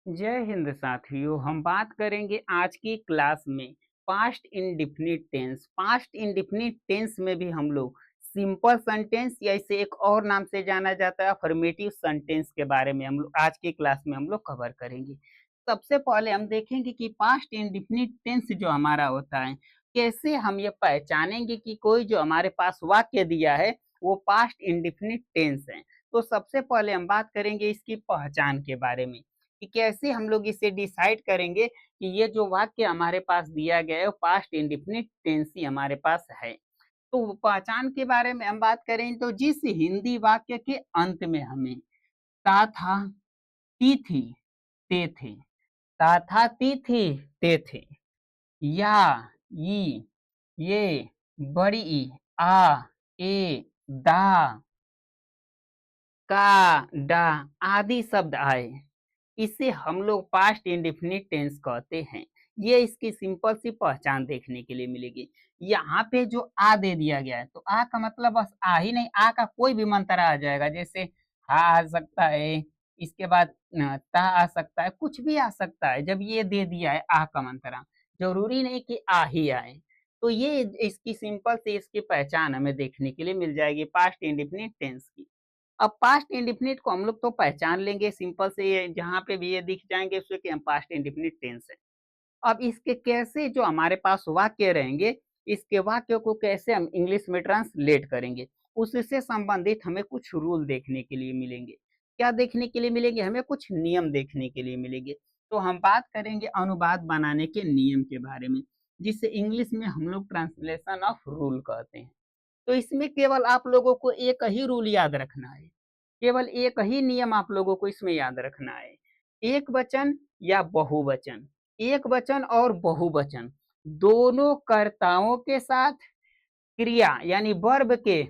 जय हिंद साथियों। हम बात करेंगे आज की क्लास में past indefinite tense. Past indefinite tense में भी हम लोग सिंपल सेंटेंस या इसे एक और नाम से जाना जाता है अफर्मेटिव सेंटेंस के बारे में हम लोग आज की क्लास में हम लोग कवर करेंगे। सबसे पहले हम देखेंगे कि पास्ट इंडिफिनिट टेंस जो हमारा होता है कैसे हम ये पहचानेंगे कि कोई जो हमारे पास वाक्य दिया है वो पास्ट इंडिफिनिट टेंस है। तो सबसे पहले हम बात करेंगे इसकी पहचान के बारे में कि कैसे हम लोग इसे डिसाइड करेंगे कि ये जो वाक्य हमारे पास दिया गया है वो पास्ट इंडिफिनिट टेंस ही हमारे पास है। तो पहचान के बारे में हम बात करें तो जिस हिंदी वाक्य के अंत में हमें ता था, ती थी, ते थे, ता था, ती थी, ते थे, या, ई, ये, बड़ी ई, आ, ए, दा, का, डा आदि शब्द आए, इसे हम लोग पास्ट इंडेफिनिट टेंस कहते हैं। ये इसकी सिंपल सी पहचान देखने के लिए मिलेगी। यहाँ पे जो आ दे दिया गया है तो आ का मतलब बस आ ही नहीं, आ का कोई भी मंत्रा आ जाएगा। जैसे हा आ सकता है, इसके बाद ता आ सकता है, कुछ भी आ सकता है। जब ये दे दिया है आ का मंत्रा, जरूरी नहीं कि आ ही आए। तो ये इसकी सिंपल सी इसकी पहचान हमें देखने के लिए मिल जाएगी पास्ट इंडेफिनिट टेंस की। अब पास्ट इंडेफिनिट को हम लोग तो पहचान लेंगे सिंपल से, ये जहाँ पे भी ये दिख जाएंगे उससे कि हम पास्ट इंडेफिनिट टेंस है। अब इसके कैसे जो हमारे पास वाक्य रहेंगे, इसके वाक्य को कैसे हम इंग्लिश में ट्रांसलेट करेंगे, उससे संबंधित हमें कुछ रूल देखने के लिए मिलेंगे। क्या देखने के लिए मिलेंगे? हमें कुछ नियम देखने के लिए मिलेंगे। तो हम बात करेंगे अनुवाद बनाने के नियम के बारे में, जिसे इंग्लिश में हम लोग ट्रांसलेशन ऑफ रूल कहते हैं। तो इसमें केवल आप लोगों को एक ही रूल याद रखना है, केवल एक ही नियम आप लोगों को इसमें याद रखना है। एक वचन या बहुवचन, एक वचन और बहुवचन दोनों कर्ताओं के साथ क्रिया यानी वर्ब के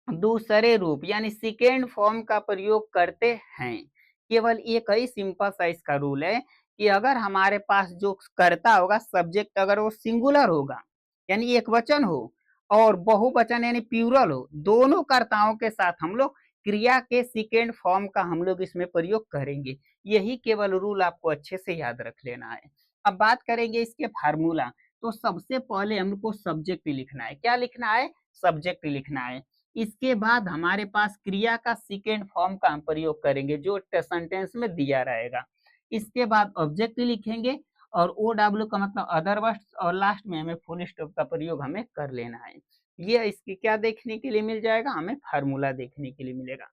दूसरे रूप यानी सेकेंड फॉर्म का प्रयोग करते हैं। केवल एक ही सिंपल सा इसका रूल है कि अगर हमारे पास जो कर्ता होगा, सब्जेक्ट अगर वो सिंगुलर होगा यानी एक वचन हो, और बहुवचन यानी प्लूरल हो, दोनों कर्ताओं के साथ हम लोग क्रिया के सेकेंड फॉर्म का हम लोग इसमें प्रयोग करेंगे। यही केवल रूल आपको अच्छे से याद रख लेना है। अब बात करेंगे इसके फार्मूला। तो सबसे पहले हमको सब्जेक्ट लिखना है। क्या लिखना है? सब्जेक्ट लिखना है। इसके बाद हमारे पास क्रिया का सेकेंड फॉर्म का हम प्रयोग करेंगे जो सेंटेंस में दिया रहेगा। इसके बाद ऑब्जेक्ट लिखेंगे और ओ डब्ल्यू का मतलब अदर वर्ड्स, और लास्ट में हमें फुल स्टॉप का प्रयोग हमें कर लेना है। ये इसकी क्या देखने के लिए मिल जाएगा? हमें फार्मूला देखने के लिए मिलेगा।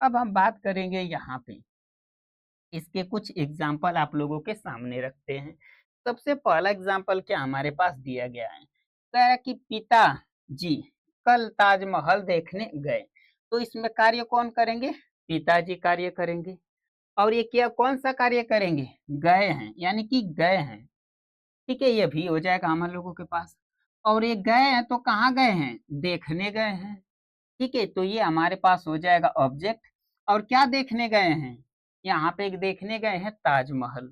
अब हम बात करेंगे यहाँ पे इसके कुछ एग्जाम्पल आप लोगों के सामने रखते हैं। सबसे पहला एग्जाम्पल क्या हमारे पास दिया गया है, कह रहा कि पिता जी कल ताजमहल देखने गए। तो इसमें कार्य कौन करेंगे? पिताजी कार्य करेंगे। और ये क्या कौन सा कार्य करेंगे? गए हैं, यानी कि गए हैं। ठीक है, ये भी हो जाएगा हम लोगों के पास। और ये गए हैं तो कहाँ गए हैं? देखने गए हैं। ठीक है, तो ये हमारे पास हो जाएगा ऑब्जेक्ट। और क्या देखने गए हैं? यहाँ पे एक देखने गए हैं ताजमहल।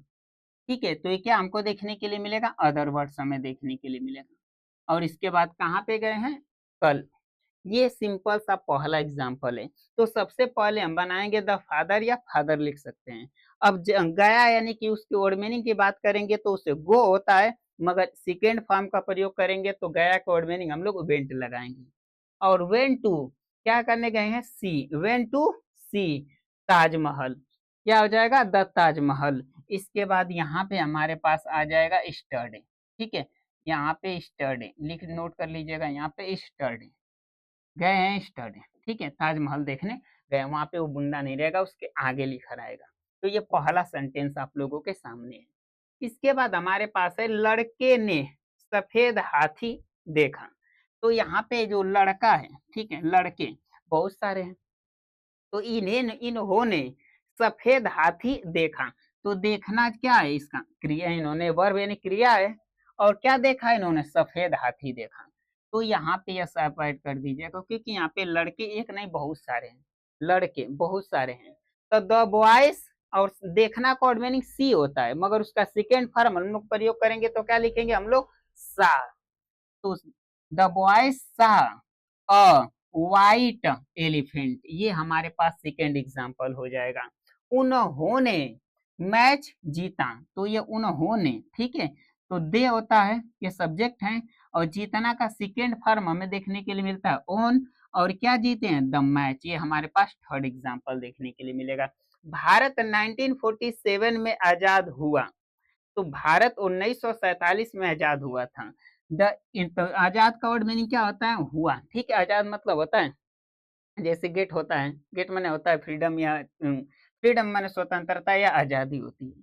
ठीक है, तो ये क्या हमको देखने के लिए मिलेगा? अदर वर्ड्स हमें देखने के लिए मिलेगा। और इसके बाद कहाँ पे गए हैं? कल। ये सिंपल सा पहला एग्जाम्पल है। तो सबसे पहले हम बनाएंगे द फादर या फादर लिख सकते हैं। अब गया यानी कि उसकी वर्ड मीनिंग की बात करेंगे तो उसे गो होता है, मगर सेकेंड फॉर्म का प्रयोग करेंगे तो गया का वर्ड मीनिंग हम लोग वेंट लगाएंगे। और वेन टू क्या करने गए हैं? सी। वेन टू सी ताजमहल, क्या हो जाएगा? द ताजमहल। इसके बाद यहाँ पे हमारे पास आ जाएगा स्टडी। ठीक है, यहाँ पे स्टडी लिख नोट कर लीजिएगा, यहाँ पे स्टडी गए हैं स्टडी। ठीक है, ताजमहल देखने गए, वहां पे वो बुंदा नहीं रहेगा, उसके आगे लिखा रहेगा। तो ये पहला सेंटेंस आप लोगों के सामने है। इसके बाद हमारे पास है लड़के ने सफेद हाथी देखा। तो यहाँ पे जो लड़का है, ठीक है, लड़के बहुत सारे हैं, तो इन्होंने सफेद हाथी देखा। तो देखना क्या है? इसका क्रिया, इन्होंने वर्ब यानी क्रिया है। और क्या देखा इन्होंने? सफेद हाथी देखा। तो यहाँ पे यह सेपरेट कर दीजिएगा क्योंकि यहाँ पे लड़के एक नहीं बहुत सारे हैं, लड़के बहुत सारे हैं। तो द बॉयज, और देखना का मीनिंग सी होता है, मगर उसका सेकेंड फॉर्म हम लोग प्रयोग करेंगे तो क्या लिखेंगे हम लोग? सा। तो द बॉयज सा अ व्हाइट एलिफेंट, ये हमारे पास सेकेंड एग्जाम्पल हो जाएगा। उन्होंने मैच जीता, तो ये उन्होंने, ठीक है, तो दे होता है, ये सब्जेक्ट है, और जीतना का सेकेंड फॉर्म हमें देखने के लिए मिलता है ओन, और क्या जीते हैं, द मैच। ये हमारे पास थर्ड एग्जाम्पल देखने के लिए मिलेगा। भारत 1947 में आजाद हुआ, तो भारत 1947 में आजाद हुआ था। द आजाद का वर्ड मीनिंग क्या होता है, हुआ, ठीक है। आजाद मतलब होता है, जैसे गेट होता है, गेट माने होता है फ्रीडम, या फ्रीडम माने स्वतंत्रता या आजादी होती है।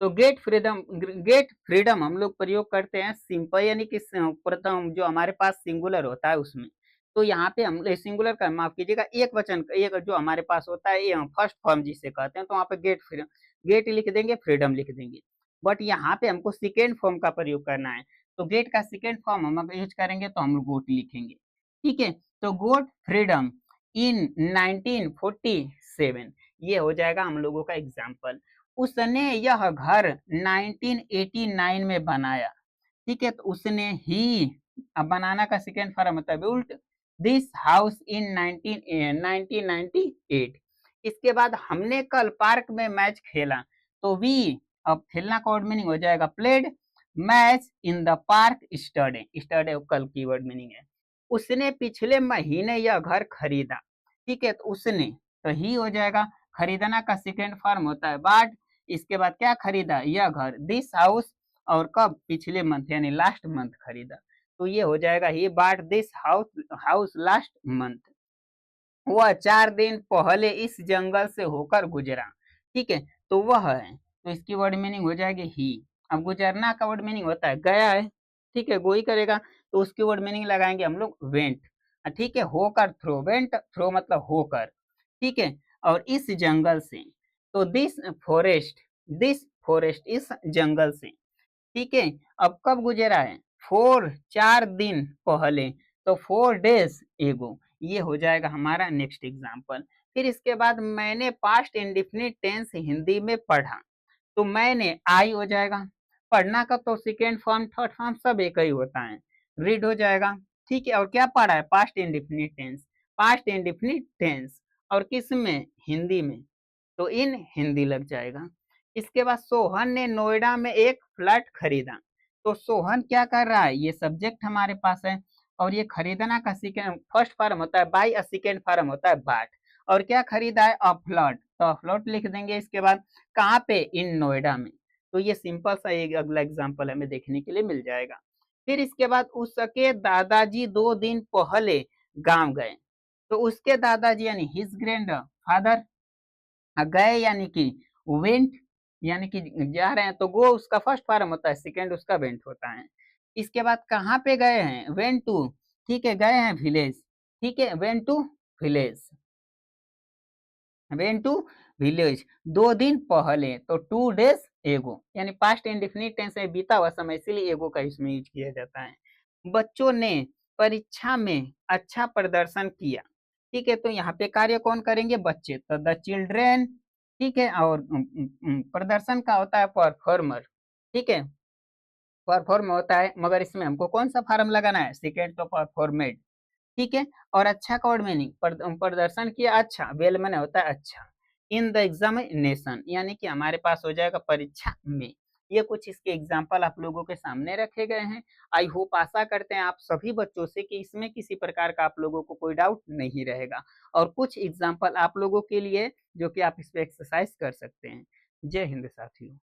तो गेट फ्रीडम, गेट फ्रीडम हम लोग प्रयोग करते हैं सिंपल, यानी कि प्रथम जो हमारे पास सिंगुलर होता है उसमें। तो यहाँ पे हम सिंगुलर का माफ कीजिएगा, एक वचन, एक जो हमारे पास होता है फर्स्ट फॉर्म जिसे कहते हैं, तो वहाँ पे गेट फ्रीडम, गेट लिख देंगे, फ्रीडम लिख देंगे। बट यहाँ पे हमको सेकेंड फॉर्म का प्रयोग करना है, तो गेट का सेकेंड फॉर्म हम यूज करेंगे, तो हम गोट लिखेंगे, ठीक है। तो गोट फ्रीडम इन 1947, ये हो जाएगा हम लोगों का एग्जाम्पल। उसने यह घर 1989 में बनाया, ठीक है। तो उसने ही, अब बनाना का सेकेंड फॉर्म होता है बिल्ट दिस हाउस इन 1998। इसके बाद हमने कल पार्क में मैच खेला, तो वी, अब खेलना का वर्ड मीनिंग हो जाएगा played, match in the park स्टडे, स्टडे कल की वर्ड मीनिंग है। उसने पिछले महीने यह घर खरीदा, ठीक है। तो उसने, तो ही हो जाएगा, खरीदना का सेकेंड फॉर्म होता है बाट। इसके बाद क्या खरीदा, यह घर, दिस हाउस, और कब, पिछले मंथ यानी लास्ट मंथ खरीदा, तो ये हो जाएगा ही बाट this house, house last month. वह 4 दिन पहले इस जंगल से होकर गुजरा, ठीक है। तो वह है, तो इसकी वर्ड मीनिंग हो जाएगी ही। अब गुजरना का वर्ड मीनिंग होता है गया है, ठीक है, गोई करेगा, तो उसकी वर्ड मीनिंग लगाएंगे हम लोग वेंट, ठीक है। होकर थ्रो, वेंट थ्रो मतलब होकर, ठीक है। और इस जंगल से, तो दिस फॉरेस्ट इस जंगल से, ठीक है। अब कब गुजरा है, 4 दिन पहले, तो 4 days एगो, ये हो जाएगा हमारा नेक्स्ट एग्जाम्पल। फिर इसके बाद मैंने पास्ट इंडिफिनिट टेंस हिंदी में पढ़ा, तो मैंने आई हो जाएगा, पढ़ना का तो सेकेंड फॉर्म थर्ड फॉर्म सब एक ही होता है, रीड हो जाएगा, ठीक है। और क्या पढ़ा है, past indefinite tense, past indefinite tense, और किस में, हिंदी में, तो इन हिंदी लग जाएगा। इसके बाद सोहन ने नोएडा में एक फ्लैट खरीदा, तो सोहन क्या कर रहा है, ये सब्जेक्ट हमारे पास है, और ये खरीदना का सेकेंड फर्स्ट फॉर्म होता है बाई, और सेकेंड फॉर्म होता है बाट। और क्या खरीदा है, अ फ्लैट, तो अ फ्लैट लिख देंगे। इसके बाद कहाँ पे, इन नोएडा में। तो ये सिंपल सा एक अगला एग्जाम्पल हमें देखने के लिए मिल जाएगा। फिर इसके बाद उसके दादाजी 2 दिन पहले गांव गए, तो उसके दादाजी यानी हिज ग्रैंड फादर, गए यानी कि वेंट, यानी कि जा रहे हैं, तो गो उसका फर्स्ट फॉर्म होता है, सेकेंड उसका वेंट होता है। इसके बाद कहाँ पे गए हैं, वेंट टू, ठीक है, गए हैं विलेज, ठीक है, went to village, went to village 2 दिन पहले, तो 2 days एगो, यानी पास्ट इंडेफिनिट टेंस में बीता हुआ समय, इसीलिए एगो का इसमें यूज किया जाता है। बच्चों ने परीक्षा में अच्छा प्रदर्शन किया, ठीक है। तो यहाँ पे कार्य कौन करेंगे, बच्चे, तो द चिल्ड्रेन, ठीक है। और प्रदर्शन का होता है परफॉर्मर, ठीक है, परफॉर्म होता है, मगर इसमें हमको कौन सा फार्म लगाना है, सेकेंड, तो परफॉर्मेड, ठीक है। और अच्छा का वर्ड मीनिंग, प्रदर्शन किया अच्छा, वेल मैंने होता है अच्छा, इन द एग्जामिनेशन, यानी कि हमारे पास हो जाएगा परीक्षा में। ये कुछ इसके एग्जाम्पल आप लोगों के सामने रखे गए हैं। आई होप, आशा करते हैं आप सभी बच्चों से कि इसमें किसी प्रकार का आप लोगों को कोई डाउट नहीं रहेगा, और कुछ एग्जाम्पल आप लोगों के लिए जो कि आप इस पे एक्सरसाइज कर सकते हैं। जय हिंद साथियों।